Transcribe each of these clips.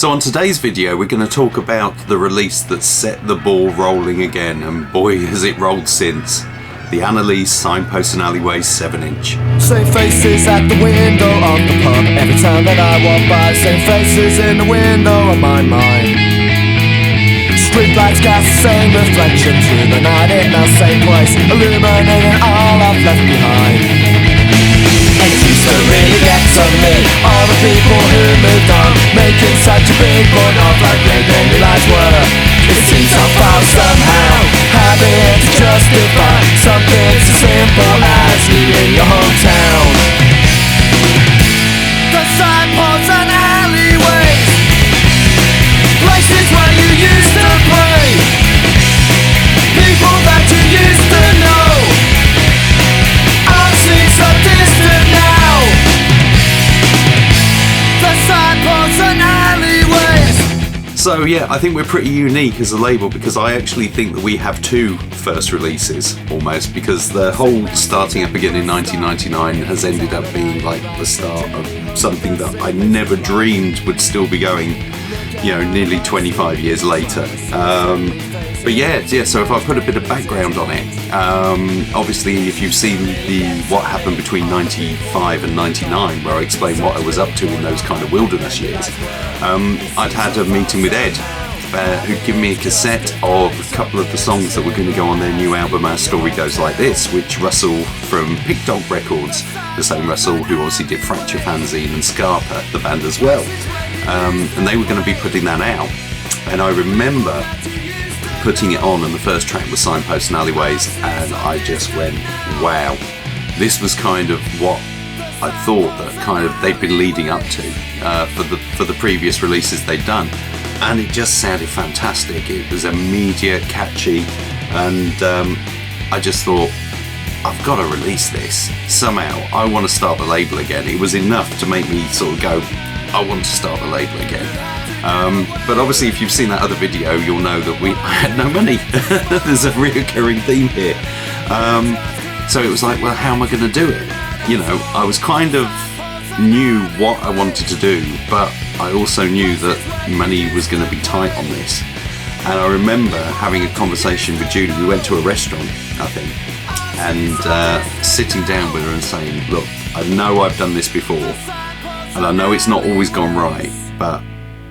So on today's video we're going to talk about the release that set the ball rolling again, and boy has it rolled since. The Annalise Signposts And Alleyways 7-inch. Same faces at the window of the pub. Every time that I walk by, same faces in the window of my mind. Streetlights cast the same reflection through the night in the same place, illuminating all I've left behind. And it used to really get to me, all the people who moved on, making such a big point of like where their new lives were. It seems so far somehow, having to justify something so simple as you in your hometown. The signposts and alleyways, places where you used to play, people that you used to know, all seem so distant now. The signposts and alleyways. So yeah, I think we're pretty unique as a label because I actually think that we have two first releases almost, because the whole starting up again in 1999 has ended up being like the start of something that I never dreamed would still be going, you know, nearly 25 years later. But yeah, so if I put a bit of background on it, obviously if you've seen what happened between 95 and 99, where I explained what I was up to in those kind of wilderness years, I'd had a meeting with Ed, who'd given me a cassette of a couple of the songs that were going to go on their new album, Our Story Goes Like This, which Russell from Pig Dog Records, the same Russell who obviously did Fracture Fanzine and Scarpa, the band as well, and they were going to be putting that out. And I remember putting it on, and the first track was Signposts and Alleyways, and I just went, wow, this was kind of what I thought that kind of they'd been leading up to for the previous releases they'd done, and it just sounded fantastic. It was immediate, catchy, and I just thought, I've got to release this somehow. I want to start the label again. It was enough to make me sort of go, I want to start the label again. But obviously if you've seen that other video, you'll know that I had no money. There's a reoccurring theme here. So it was like, well, how am I going to do it? You know, I was kind of knew what I wanted to do, but I also knew that money was going to be tight on this. And I remember having a conversation with Judy. We went to a restaurant, I think, and sitting down with her and saying, look, I know I've done this before, and I know it's not always gone right, but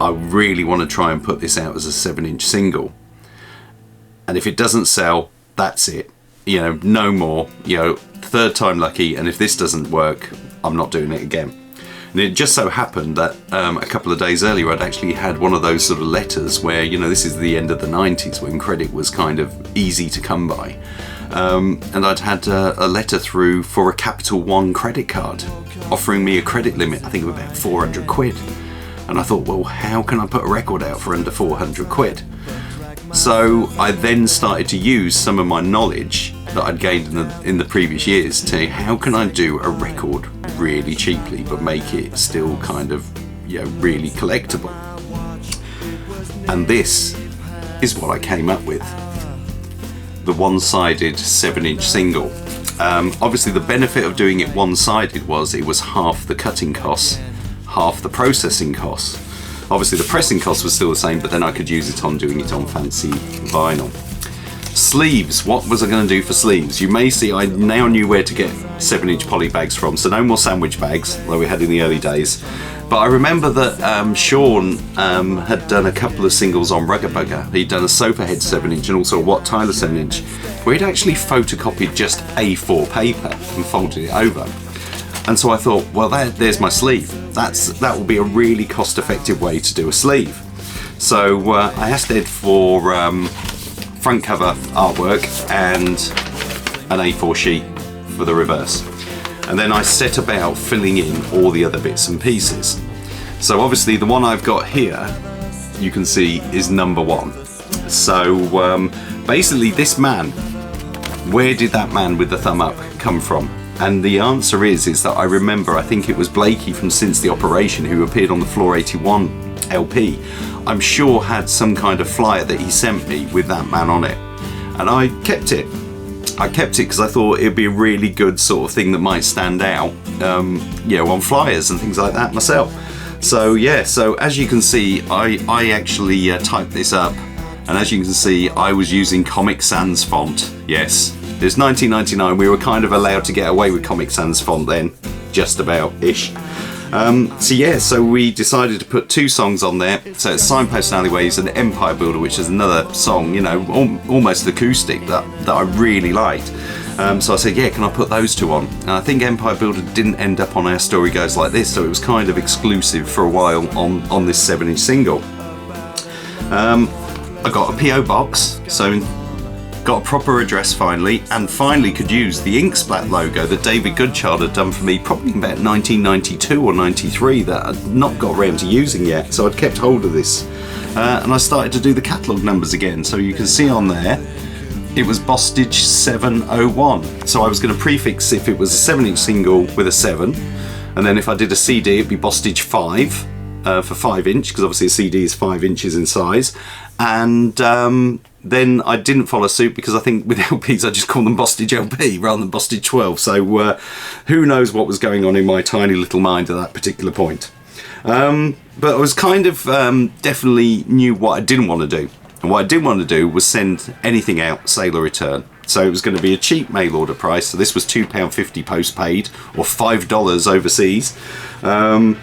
I really want to try and put this out as a 7-inch single. And if it doesn't sell, that's it. You know, no more. You know, third time lucky, and if this doesn't work, I'm not doing it again. And it just so happened that a couple of days earlier I'd actually had one of those sort of letters where, you know, this is the end of the 90s when credit was kind of easy to come by. And I'd had a letter through for a Capital One credit card offering me a credit limit, I think of about 400 quid. And I thought, well, how can I put a record out for under 400 quid? So I then started to use some of my knowledge that I'd gained in the previous years to how can I do a record really cheaply but make it still kind of, you know, really collectible. And this is what I came up with. The one-sided 7-inch single. Obviously the benefit of doing it one-sided was it was half the cutting costs, half the processing costs. Obviously the pressing cost was still the same, but then I could use it on doing it on fancy vinyl. Sleeves, what was I going to do for sleeves? You may see I now knew where to get 7-inch poly bags from, so no more sandwich bags like we had in the early days. But I remember that Sean had done a couple of singles on Rugger Bugger. He'd done a Sofa Head 7-inch and also a Wat Tyler 7-inch, where he'd actually photocopied just A4 paper and folded it over. And so I thought, well, there's my sleeve. That will be a really cost-effective way to do a sleeve. So I asked Ed for front cover artwork and an A4 sheet for the reverse. And then I set about filling in all the other bits and pieces. So obviously the one I've got here, you can see, is number 1. So basically this man, where did that man with the thumb up come from? And the answer is that I remember, I think it was Blakey from Since the Operation, who appeared on the Floor 81 LP, I'm sure had some kind of flyer that he sent me with that man on it. And I kept it. I kept it because I thought it'd be a really good sort of thing that might stand out, you know, on flyers and things like that myself. So yeah, so as you can see, I actually typed this up, and as you can see, I was using Comic Sans font. Yes, it's 1999. We were kind of allowed to get away with Comic Sans font then, just about-ish. So yeah, so we decided to put 2 songs on there. So it's Signposts and Alleyways and Empire Builder, which is another song, you know, almost acoustic that I really liked. So I said, yeah, can I put those 2 on? And I think Empire Builder didn't end up on Our Story Goes Like This, so it was kind of exclusive for a while on this 7-inch single. I got a PO box, so got a proper address finally, and finally could use the Inksplat logo that David Goodchild had done for me probably about 1992 or 93 that I'd not got around to using yet, so I'd kept hold of this. And I started to do the catalogue numbers again, so you can see on there it was Bostage 701. So I was going to prefix if it was a 7-inch single with a 7, and then if I did a CD it'd be Bostage 5 for 5-inch, because obviously a CD is 5 inches in size. And then I didn't follow suit, because I think with LPs I just call them Bostage LP rather than Bostage 12. So who knows what was going on in my tiny little mind at that particular point. But I was kind of definitely knew what I didn't want to do. And what I didn't want to do was send anything out sale or return. So it was going to be a cheap mail order price. So this was £2.50 postpaid, or $5 overseas.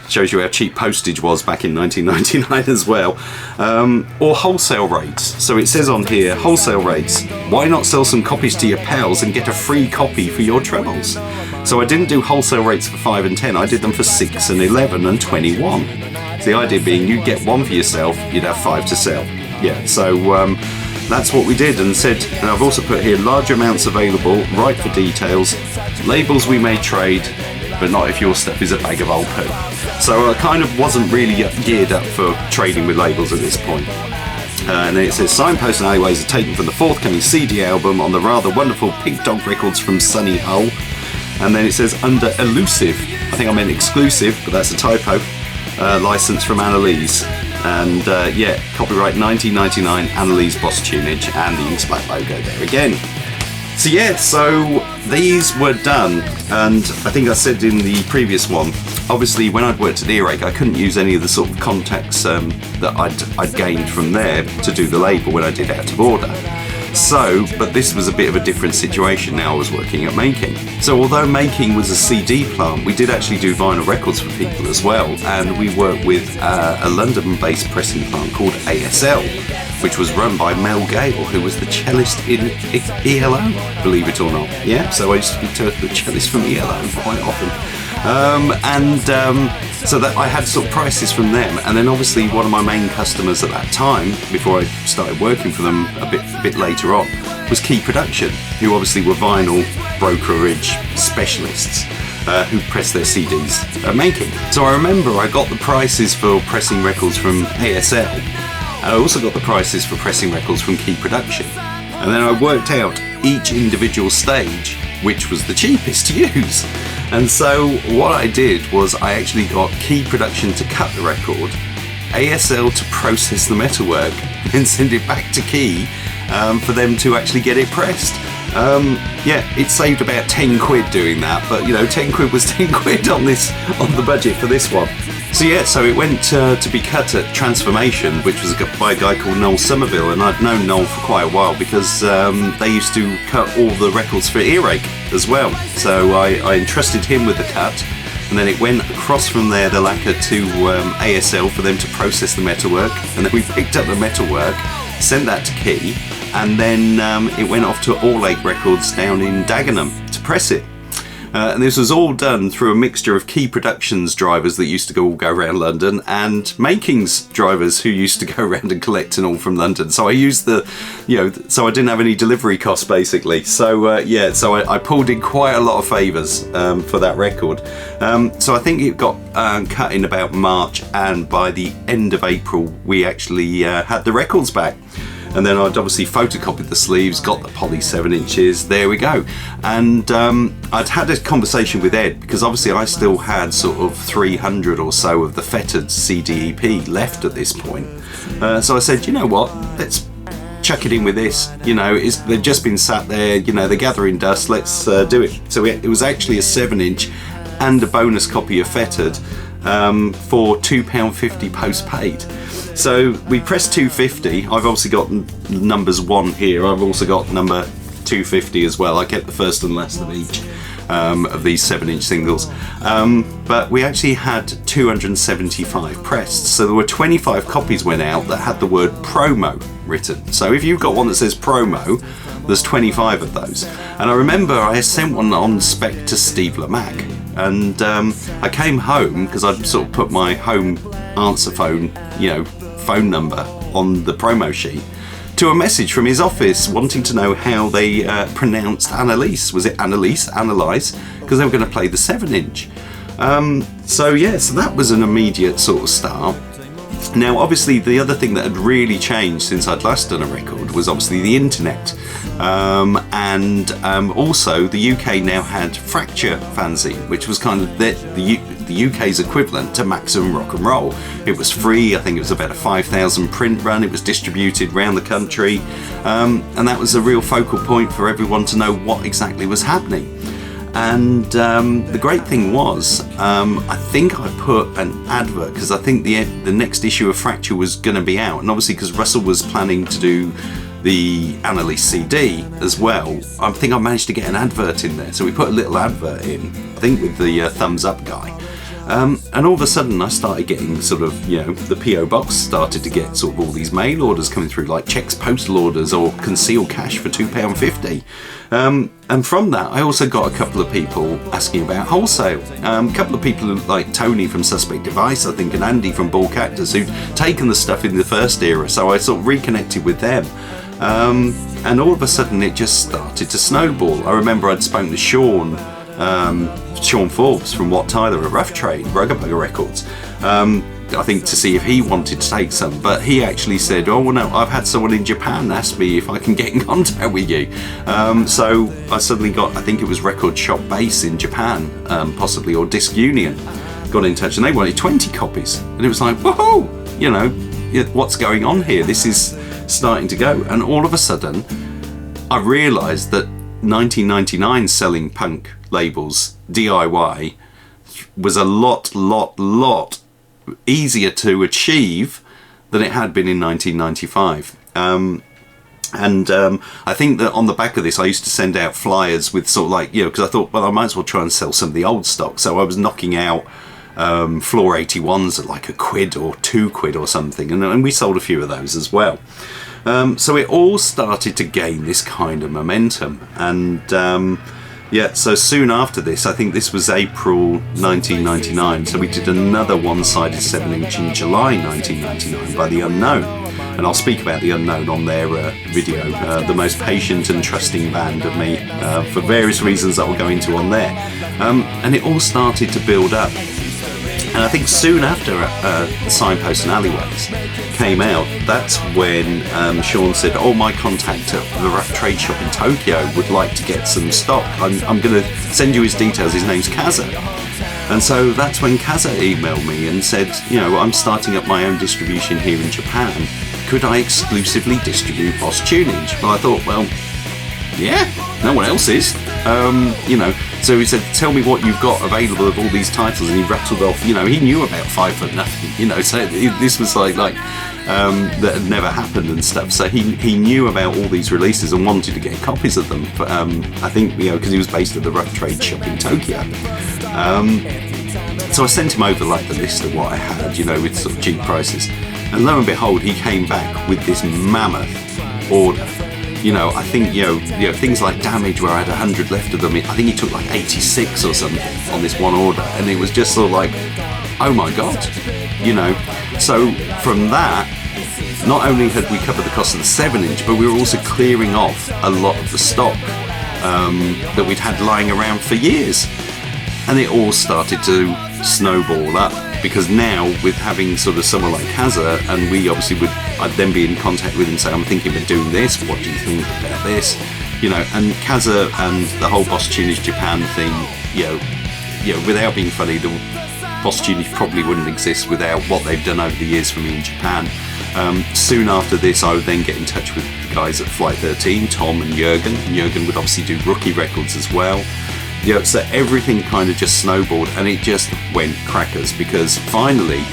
Shows you how cheap postage was back in 1999 as well. Or wholesale rates. So it says on here, wholesale rates. Why not sell some copies to your pals and get a free copy for your trebles? So I didn't do wholesale rates for 5 and 10. I did them for 6 and 11 and 21. So the idea being you'd get 1 for yourself, you'd have 5 to sell. Yeah, so that's what we did, and said, and I've also put here, large amounts available, write for details, labels we may trade, but not if your stuff is a bag of old poo. So I kind of wasn't really geared up for trading with labels at this point. And then it says, Signposts and Alleyways are taken from the forthcoming CD album on the rather wonderful Pink Dog Records from Sunny Hull. And then it says, under elusive, I think I meant exclusive, but that's a typo, license from Annalise. And yeah, copyright 1999, Annalise Boss Tuneage, and the Inksplat logo there again. So yeah, so these were done, and I think I said in the previous one, obviously when I'd worked at Earache I couldn't use any of the sort of contacts that I'd gained from there to do the label when I did Out of Order. So, but this was a bit of a different situation now I was working at Making. So although Making was a CD plant, we did actually do vinyl records for people as well, and we worked with a London-based pressing plant called ASL, which was run by Mel Gale, who was the cellist in ELO, believe it or not. Yeah, so I used to be the cellist from ELO quite often. So that I had sort of prices from them, and then obviously one of my main customers at that time, before I started working for them a bit later on, was Key Production, who obviously were vinyl brokerage specialists who pressed their CDs at Making. So I remember I got the prices for pressing records from ASL, and I also got the prices for pressing records from Key Production, and then I worked out each individual stage which was the cheapest to use. And so what I did was I actually got Key Production to cut the record, ASL to process the metalwork, and send it back to Key for them to actually get it pressed. Yeah, it saved about 10 quid doing that, but you know, 10 quid was 10 quid on the budget for this one. So yeah, so it went to be cut at Transformation, which was by a guy called Noel Somerville, and I'd known Noel for quite a while because they used to cut all the records for Earache as well. So I entrusted him with the cut, and then it went across from there, the lacquer, to ASL for them to process the metalwork, and then we picked up the metalwork, sent that to Key, and then it went off to All Lake Records down in Dagenham to press it. And this was all done through a mixture of Key Productions drivers that used to go around London, and Making's drivers who used to go around and collect and all from London. So I used so I didn't have any delivery costs basically. So yeah, so I pulled in quite a lot of favours for that record. So I think it got cut in about March, and by the end of April we actually had the records back. And then I'd obviously photocopied the sleeves, got the poly 7 inches, there we go. And I'd had a conversation with Ed, because obviously I still had sort of 300 or so of the fettered CD EP left at this point. So I said, you know what, let's chuck it in with this. You know, they've just been sat there, you know, they're gathering dust, let's do it. So it was actually a 7 inch and a bonus copy of fettered. for £2.50 postpaid. So we pressed 250. I've obviously got numbers 1 here. I've also got number 250 as well. I kept the first and last of each of these 7-inch singles. But we actually had 275 pressed. So there were 25 copies went out that had the word promo written. So if you've got one that says promo, there's 25 of those. And I remember I sent one on spec to Steve Lamack. And I came home, because I'd sort of put my home answer phone, phone number on the promo sheet, to a message from his office wanting to know how they pronounced Annalise. Was it Annalise? Annalise? Because they were going to play the 7-inch. So that was an immediate sort of start. Now, obviously, the other thing that had really changed since I'd last done a record was obviously the internet. And also, the UK now had Fracture fanzine, which was kind of the UK's equivalent to Maximum Rock and Roll. It was free. I think it was about a 5,000 print run. It was distributed around the country. And that was a real focal point for everyone to know what exactly was happening. And the great thing was, I think I put an advert, because I think the next issue of Fracture was going to be out, and obviously because Russell was planning to do the Annalise CD as well, I think I managed to get an advert in there. So we put a little advert in, I think with the thumbs up guy. And all of a sudden I started getting sort of, the PO box started to get sort of all these mail orders coming through, like checks, postal orders, or concealed cash for £2.50. And from that I also got a couple of people asking about wholesale. A couple of people like Tony from Suspect Device, I think, and Andy from Ball Cactus, who'd taken the stuff in the first era, so I sort of reconnected with them. And all of a sudden it just started to snowball. I remember I'd spoken to Sean Forbes from Wat Tyler at Rough Trade, Rugabugger Records, I think to see if he wanted to take some, but he actually said, oh well, no, I've had someone in Japan ask me if I can get in contact with you. So I suddenly got, I think it was Record Shop Base in Japan, possibly, or Disc Union, got in touch, and they wanted 20 copies, and it was like, whoa, what's going on here? This is starting to go. And all of a sudden I realised that 1999 selling punk labels DIY was a lot easier to achieve than it had been in 1995. I think that on the back of this I used to send out flyers with sort of like, because I thought, well, I might as well try and sell some of the old stock. So I was knocking out Floor 81s at like £1 or £2 or something, and we sold a few of those as well. So it all started to gain this kind of momentum, and so soon after this, I think this was April 1999, so we did another one-sided 7-inch in July 1999 by The Unknown, and I'll speak about The Unknown on their video, the most patient and trusting band of me, for various reasons that we'll go into on there. And it all started to build up. And I think soon after Signposts And Alleyways came out, that's when Sean said, oh, my contact at the Rough Trade Shop in Tokyo would like to get some stock. I'm going to send you his details. His name's Kaza. And so that's when Kaza emailed me and said, I'm starting up my own distribution here in Japan. Could I exclusively distribute Boss Tuneage? Well, I thought, well, yeah, no one else is. So he said, tell me what you've got available of all these titles, and he rattled off, he knew about 5 Foot Nothing, so this was like that had never happened and stuff. So he knew about all these releases and wanted to get copies of them. But I think, because he was based at the Rough Trade Shop in Tokyo. So I sent him over like the list of what I had, with sort of cheap prices. And lo and behold, he came back with this mammoth order. I think, things like Damage, where I had 100 left of them, I think he took like 86 or something on this one order, and it was just sort of like, oh my god, So from that, not only had we covered the cost of the 7-inch, but we were also clearing off a lot of the stock that we'd had lying around for years. And it all started to snowball up, because now with having sort of someone like Kaza, and I'd then be in contact with him and say, I'm thinking of doing this, what do you think about this? And Kaza and the whole Boss Tuneage Japan thing, without being funny, the Boss Tuneage probably wouldn't exist without what they've done over the years for me in Japan. Soon after this, I would then get in touch with the guys at Flight 13, Tom and Jürgen. And Jürgen would obviously do Rookie Records as well. So everything kind of just snowballed, and it just went crackers, because finally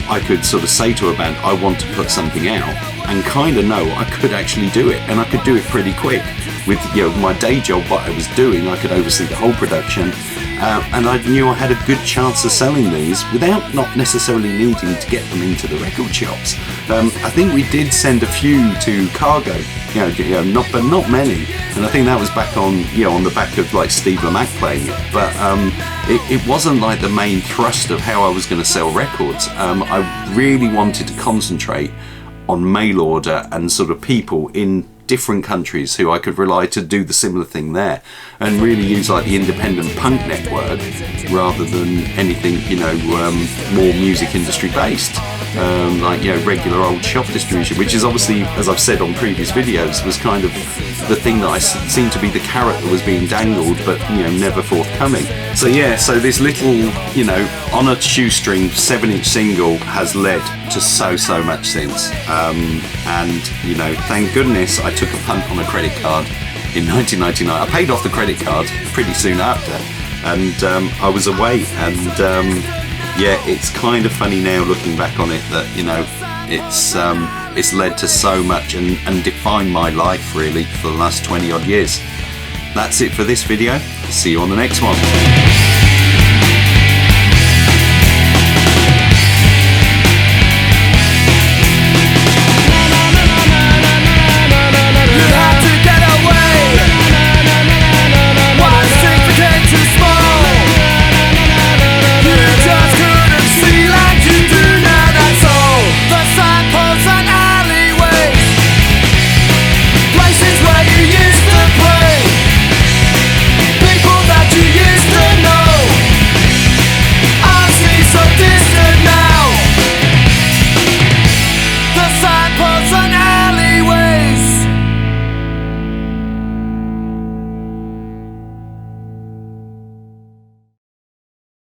I could sort of say to a band, I want to put something out, and kind of know I could actually do it, and I could do it pretty quick. With my day job, what I was doing, I could oversee the whole production, and I knew I had a good chance of selling these without not necessarily needing to get them into the record shops. I think we did send a few to Cargo, but not many, and I think that was back on the back of like Steve Lamacq playing it. But it wasn't like the main thrust of how I was going to sell records. I really wanted to concentrate on mail order and sort of people in different countries who I could rely to do the similar thing there, and really use like the independent punk network rather than anything more music industry based, like regular old shop distribution, which is obviously, as I've said on previous videos, was kind of the thing that seemed to be the carrot that was being dangled but never forthcoming. So this little on a shoestring 7-inch single has led to so much since, and thank goodness I took a punt on a credit card in 1999. I paid off the credit card pretty soon after, and I was away, and it's kind of funny now looking back on it that it's led to so much and defined my life really for the last 20 odd years. That's it for this video. See you on the next one.